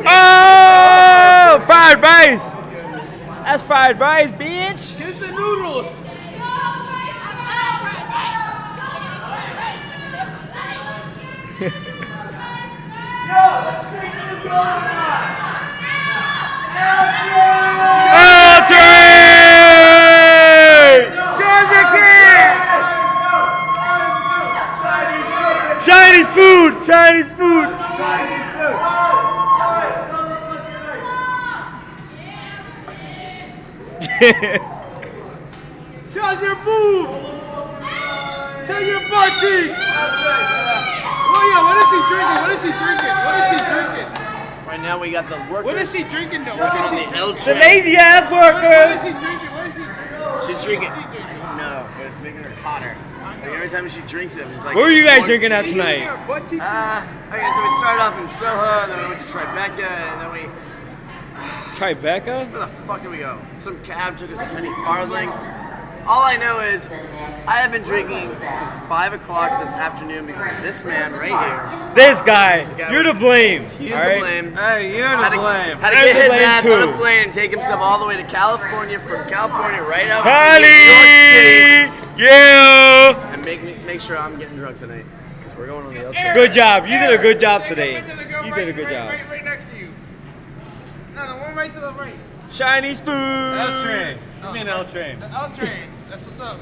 Oh, fried rice. That's fried rice, bitch. Here's the noodles. Chinese food! Chinese food! Show your boob! Show your butt cheeks! Oh yeah, what is he drinking? What is he drinking? What is he drinking? Right now we got the worker. What is he drinking though? What is he drinking? The lazy ass What is workers! he drinking? What is he drinking? She's drinking. I don't know, but it's making her hotter. Like every time she drinks it, I'm just like. What were you guys drinking at tonight? Butt cheeks. Okay, so we started off in Soho, and then we went to Tribeca, and then we. Tribeca? Where the fuck did we go? Some cab took us a penny farthing. All I know is I have been drinking since 5 o'clock this afternoon because of this man right here. This guy! You're to blame! He's all the right? blame. Hey, you're to blame. Had to There's get his the blame ass too. on a plane and take himself all the way to California, from California right out to Cali! New York City, Yeah! and make sure I'm getting drunk tonight because we're going on the L train. Good job. You did a good job today. You did a good job. Right next to you. No, the one right to the right. Chinese food! L train. I mean L train. The L train. That's what's up.